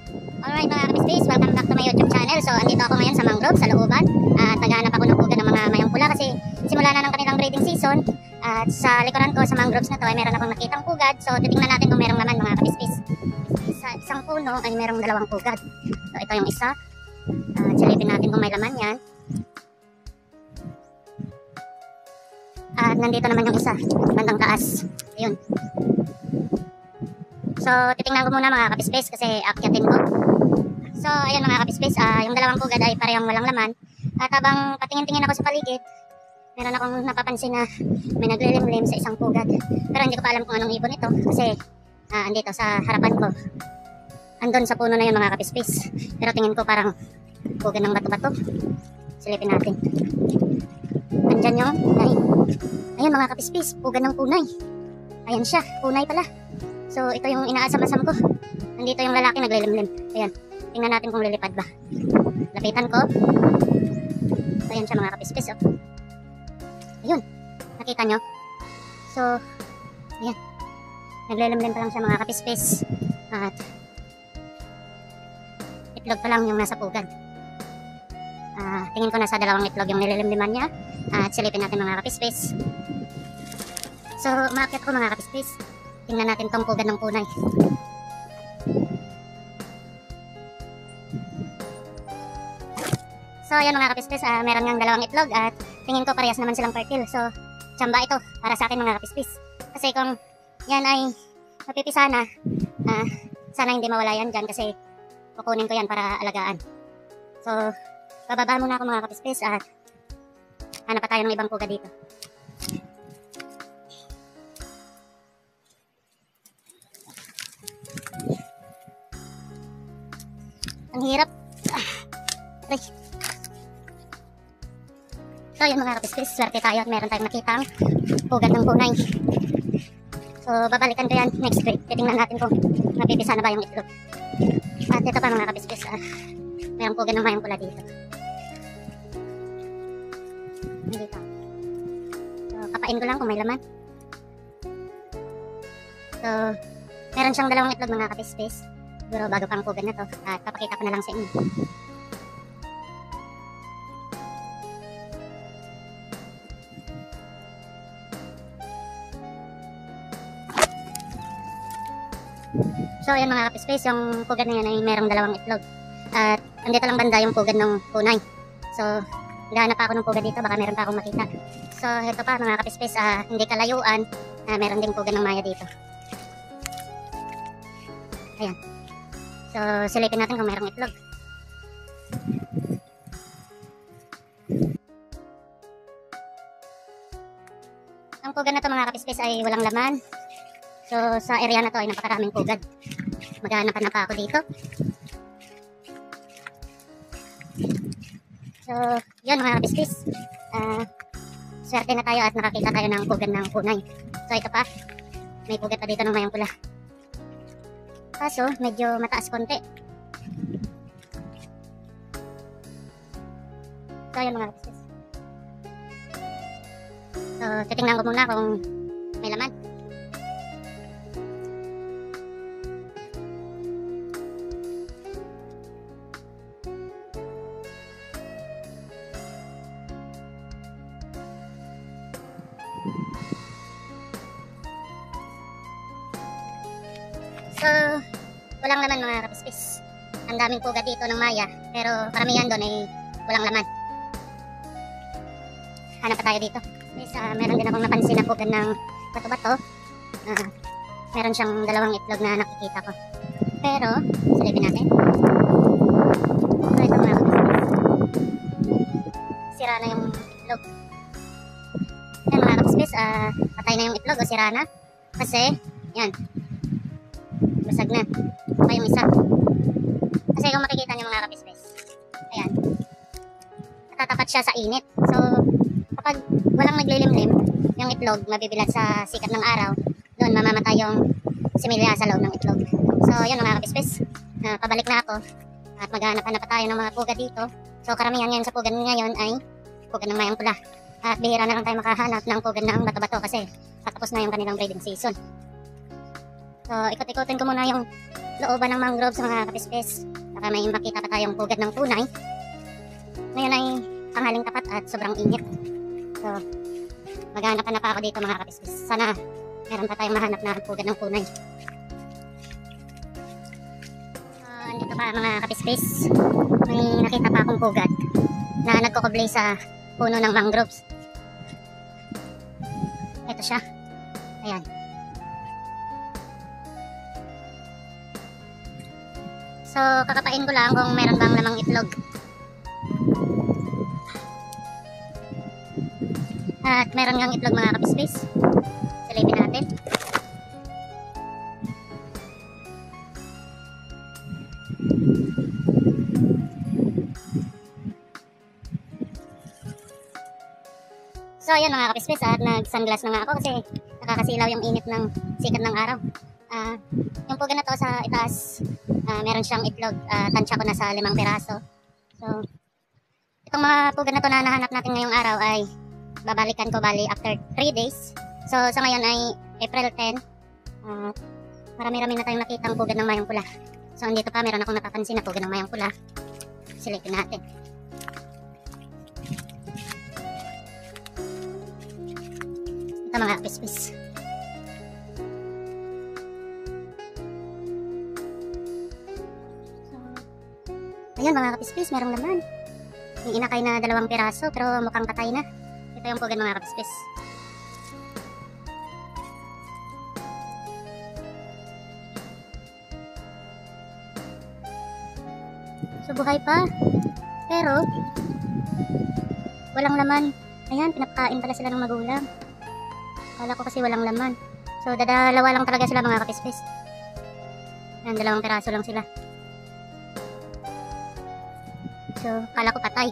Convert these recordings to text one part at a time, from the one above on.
Alright mga kabisbis, welcome back to my YouTube channel. So andito ako ngayon sa mangrove, sa looban. At naghahanap ako ng pugad ng mga mayang pula kasi simula na ng kanilang breeding season. At sa likuran ko sa mangroves na to ay meron akong nakitang pugad. So titingnan natin kung merong laman mga kabisbis. Sa isang puno ay merong dalawang pugad. So ito yung isa. Silipin natin kung may laman yan. At nandito naman yung isa, bandang taas. Ayun. So titingnan ko muna mga kabisbis kasi akyatin ko. So ayun mga kabisbis, yung dalawang pugad ay parehong walang laman. At habang patingin-tingin ako sa paligid, meron akong napapansin na may naglilimlim sa isang pugad. Pero hindi ko pa alam kung anong ibon ito kasi andito sa harapan ko. Andun sa puno na yun mga kabisbis. Pero tingin ko parang pugad ng bato-bato. Silipin natin. Andyan yung punay. Ayun mga kabisbis, pugad ng punay. Ayan siya, punay pala. So ito yung inaasam-asam ko. Nandito yung lalaki naglilimlim. Ayan. Tingnan natin kung lilipad ba. Lapitan ko. So, ayan siya mga kabisbis. Oh. Ayun. Nakita nyo? So, ayan. Naglilimlim pa lang siya mga kabisbis. At itlog pa lang yung nasa pugad. Tingin ko nasa dalawang itlog yung nililimliman niya. At silipin natin mga kabisbis. So, maakyat ko mga kabisbis. Tingnan natin tong pugad ng punay. So ayan mga kabisbis, meron ngang dalawang itlog at tingin ko parehas naman silang fertile. So tsamba ito para sa akin mga kabisbis. Kasi kung yan ay mapipisa na, sana hindi mawala yan dyan kasi kukunin ko yan para alagaan. So bababa muna ako mga kabisbis at hanap pa tayo ng ibang pugad dito. Ang hirap. So yun mga kabisbis, swerte tayo at meron tayong nakitang pugad ng punay. So babalikan ko yan next week. Titingnan natin kung mapipisa na ba yung itlog. At ito pa mga kabisbis, merong pugad ng mayang pula dito. Dito. So kapain ko lang kung may laman. So meron siyang dalawang itlog mga kabisbis. Siguro bago pang pugad na to at papakita ko na lang sa inyo. So ayan mga kabisbis, yung pugad na yan ay merong dalawang itlog. At andito lang banda yung pugad ng punay. So naghahanap pa ako ng pugad dito, baka meron pa akong makita. So ito pa mga kabisbis, hindi kalayuan, meron ding pugad ng maya dito. Ayan. So silipin natin kung merong itlog. Ang pugad na to mga kabisbis ay walang laman. So sa area na to ay napakaraming pugad. Maghahanap na pa ako dito. So yun mga kabisbis, swerte na tayo at nakakita tayo ng pugad ng punay. So ito pa, may pugad pa dito ng mayang pula. Kaso medyo mataas konti. So yun mga kabisbis. So titingnan ko muna kung may laman. So, walang laman mga kabisbis. Ang daming pugad dito ng maya, pero karamihan doon ay walang laman. Hanap pa tayo dito. Meron din akong napansin na pugad ng bato-bato. Meron siyang dalawang itlog na nakikita ko. Pero, silipin natin. So, ito mga kabisbis. Sira na yung itlog. Yan mga kabisbis, patay na yung itlog o sira na. Kasi, yan. Basag na. Pa yung isa. Kasi kung makikita nyo mga kabisbis, ayan, natatapat siya sa init. So kapag walang naglilimlim, yung itlog mabibilat sa sikat ng araw, doon mamamatay yung similya sa loob ng itlog. So yun mga kabisbis, pabalik na ako at maghanap-hanap pa tayo ng mga pugad dito. So karamihan ngayon sa pugad ngayon ay pugad ng mayang pula. At bihira na lang tayo makahanap ng pugad ng bato-bato kasi patapos na yung kanilang breeding season. So, ikot-ikotin ko muna yung looban ng mangrove sa mga kapispes. Baka may makita pa tayong pugad ng punay. Ngayon ay tanghaling tapat at sobrang init. So, maghanap-hanap ako dito mga kapispes. Sana meron pa tayong mahanap na pugad ng punay. Andito pa mga kapispes. May nakita pa akong pugad na nagkukublay sa puno ng mangroves. Ito siya. Ayan. So, kakapain ko lang kung meron bang lamang itlog. At meron ngang itlog mga kapispes. Silipin natin. So, ayan mga kapispes, at nag-sunglass na nga ako kasi nakakasilaw yung init ng sikat ng araw. Yung pugad na to sa itaas, meron siyang itlog. Tansya ko na sa 5 piraso. So, itong mga pugad na to na nahanap natin ngayong araw ay babalikan ko bali after 3 days. So, sa ngayon ay April 10. Marami-rami na tayong nakitang pugad ng mayang pula. So, andito pa meron akong napapansin na pugad ng mayang pula. Silipin natin. Ito mga kapispes. Ayan mga kapispes, merong laman. Yung inakay na 2 piraso pero mukhang patay na. Ito yung pugad mga kapispes. So buhay pa. Pero walang laman. Ayan, pinapakain pala sila ng magulang. Kala ko kasi walang laman. So dadalawa lang talaga sila mga kapispes. Ayan, 2 piraso lang sila. So, kala ko patay.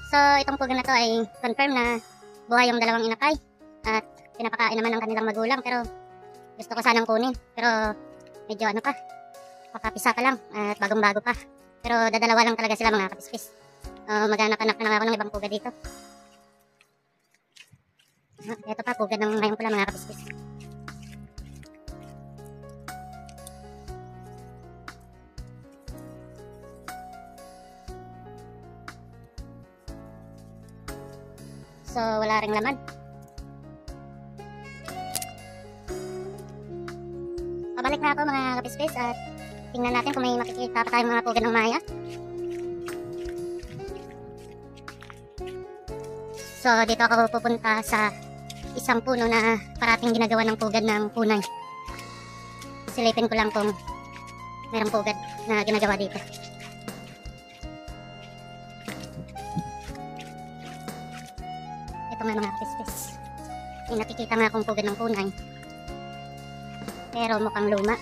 So, itong pugad na to ay confirm na buhay yung 2 inakay. At pinapakain naman ng kanilang magulang. Pero, gusto ko sanang kunin. Pero, medyo ano pa. Kakapisa pa lang. At bagong-bago pa. Pero, dadalawa lang talaga sila mga kapispes. Maghanap-hanap na ako ng ibang pugad dito. Ito pa, pugad ng mayang pula mga kapispes. So, wala ring laman. Pabalik na ako mga kapispes at tingnan natin kung may makikita pa tayong mga pugad ng maya. So, dito ako pupunta sa isang puno na parating ginagawa ng pugad ng punay. Silipin ko lang kung mayroong pugad na ginagawa dito. Ito nga mga kapispes. May nakikita nga akong pugad ng punay. Pero mukhang luma.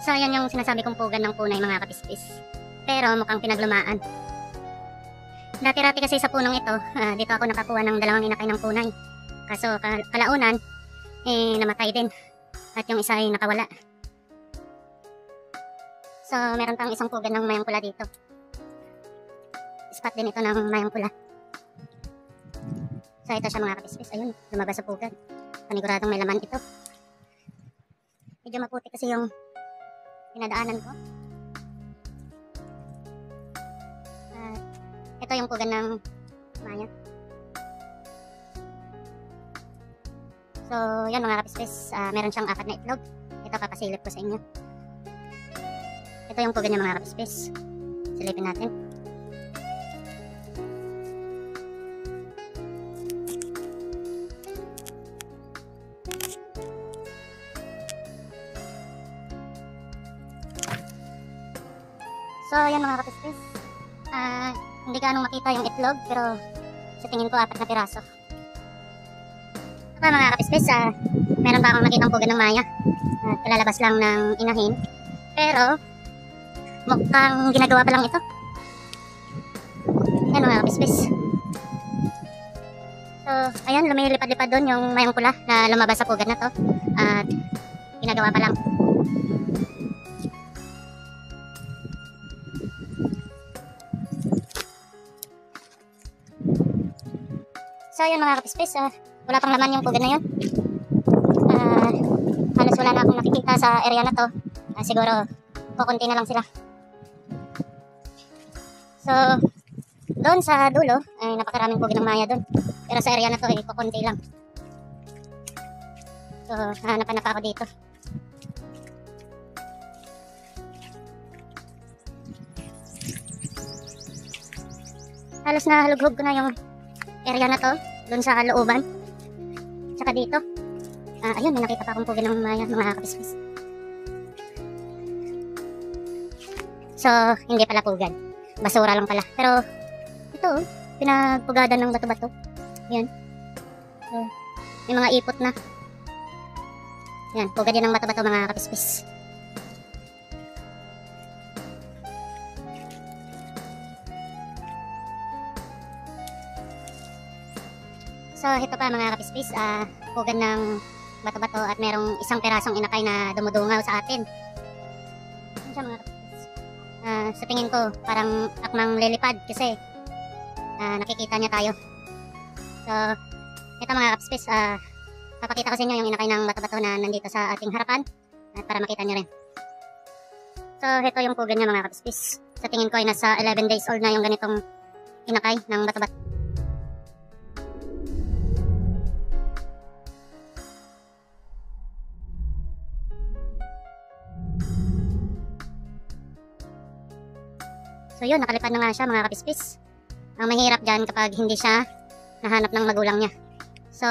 So yan yung sinasabi kong pugad ng punay mga kapispes. Pero mukhang pinaglumaan. Dati-rati kasi sa punong ito, dito ako nakakuha ng 2 inakay ng punay. Kaso kalaunan, namatay din. At yung isa ay nakawala. So meron pang isang pugad ng mayang pula dito. Spot din ito ng mayang pula. So ito siya mga kapispes. Ayun, lumabas sa pugad. Paniguradong may laman ito. Medyo maputi kasi yung pinadaanan ko. Ito yung pugad ng maya. So yan mga kapispes. Meron siyang 4 na itlog. Ito papasilip ko sa inyo. Ito yung pugad niya mga kapispes. Silipin natin. So, yan mga kapispes. Hindi gaano makita yung itlog, pero sa tingin ko 4 na piraso. Ito mga kapispes, meron pa akong nakitang pugad ng maya. Kalalabas lang ng inahin. Pero, mukhang ginagawa pa lang ito. Yan mga kapispes. So, ayan, lumilipad-lipad doon yung mayang pula na lumabas sa pugad na to. At ginagawa pa lang. So So yun mga kapispis, wala pang laman yung pugad na yun. Halos wala na akong nakikita sa area na to. Siguro kukunti na lang sila. So doon sa dulo ay napakaraming pugad ng maya doon. Pero sa area na to ay kukunti lang. So hahanapan na pa ako dito. Halos na halughog ko na yung area na to, doon sa looban. Tsaka dito. Ayun, may nakita pa akong pugad ng maya, mga kapispis. So, hindi pala pugad. Basura lang pala. Pero, ito, pinagpugadan ng bato-bato. Yan. So, may mga ipot na. Yan, pugad yan ng bato-bato, mga kapispis. So, ito pa mga kapispis, pugad ng bato-bato at merong isang pirasong inakay na dumudungaw sa atin. Ano siya mga kapispis? Sa tingin ko, parang akmang lilipad kasi nakikita niya tayo. So, ito mga kapispis, papakita ko sa inyo yung inakay ng bato-bato na nandito sa ating harapan at para makita niyo rin. So, ito yung pugad niya mga kapispis. Sa tingin ko ay nasa 11 days old na yung ganitong inakay ng bato-bato. So yun, nakalipad na nga siya mga kapispis. Ang mahirap dyan kapag hindi siya nahanap ng magulang niya. So,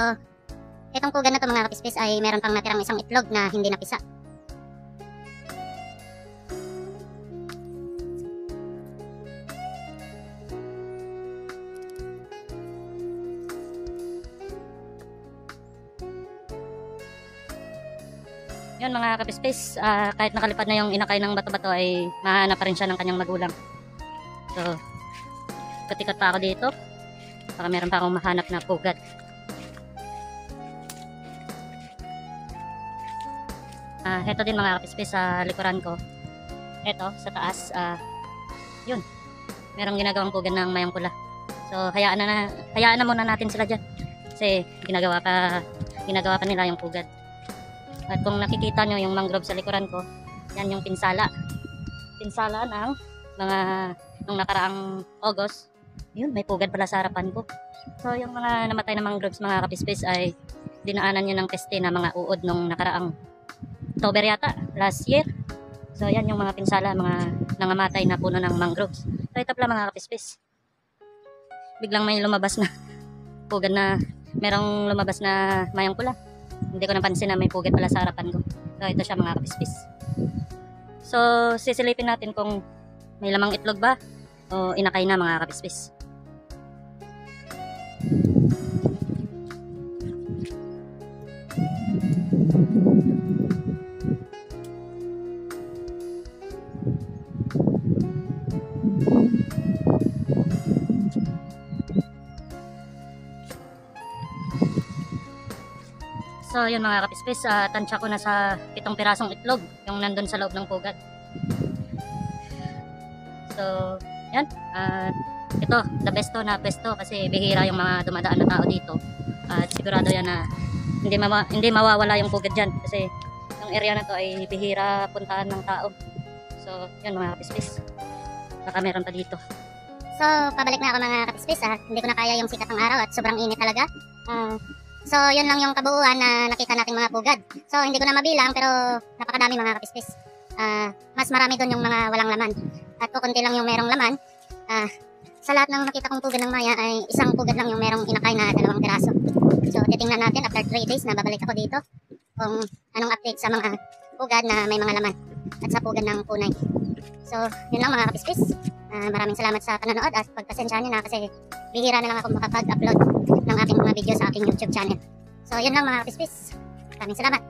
itong pugad na to mga kapispis ay meron pang natirang isang itlog na hindi napisa. Yun mga kapispis, kahit nakalipad na yung inakay ng bato-bato ay mahanap pa rin siya ng kanyang magulang. So, ikot-ikot pa ako dito. Baka meron pa akong mahanap na pugad. Heto din mga kapispis sa likuran ko. Heto, sa taas, yun. Merong ginagawang pugad ng mayang pula. So, hayaan na muna natin sila dyan. Kasi ginagawa pa nila yung pugad. At kung nakikita nyo yung mangrove sa likuran ko, yan yung pinsala. Pinsala ng nung nakaraang August. Yun, may pugad pala sa harapan ko. So, yung mga namatay na mangroves mga kapispis ay dinaanan nyo ng peste na mga uod nung nakaraang October yata, last year. So, yan yung mga pinsala, mga nangamatay na puno ng mangroves. So, ito pala mga kapispis. Biglang may lumabas na pugad na, merong lumabas na mayang pula. Hindi ko napansin na may pugad pala sa harapan ko. So, ito siya mga kapispis. So, sisilipin natin kung may lamang itlog ba o inakay na mga kapispis. So, yun mga kapispis, tansya ko na sa 7 pirasong itlog yung nandun sa loob ng pugad. So, yan. Ito, the best to na pwesto kasi bihira yung mga dumadaan na tao dito. At sigurado yan na hindi mawawala yung pugad dyan kasi yung area na to ay bihira puntahan ng tao. So, yun mga kapispis. Baka meron pa dito. So, pabalik na ako mga kapispis. Hindi ko na kaya yung sikat ng araw at sobrang init talaga. So, yun lang yung kabuuan na nakita nating mga pugad. So, hindi ko na mabilang pero napakadami mga kapispis. Mas marami doon yung mga walang laman. At kukunti lang yung merong laman. Sa lahat ng nakita kong pugad ng maya ay isang pugad lang yung merong inakay na 2 piraso. So, titingnan natin after 3 days na babalik ako dito kung anong update sa mga pugad na may mga laman at sa pugad ng punay. So, yun lang mga kapispis. Maraming salamat sa panonood at pagpasensyahan nyo na kasi bihira na lang ako makapag-upload ng aking mga video sa aking YouTube channel. So, yun lang mga kapispis. Maraming salamat.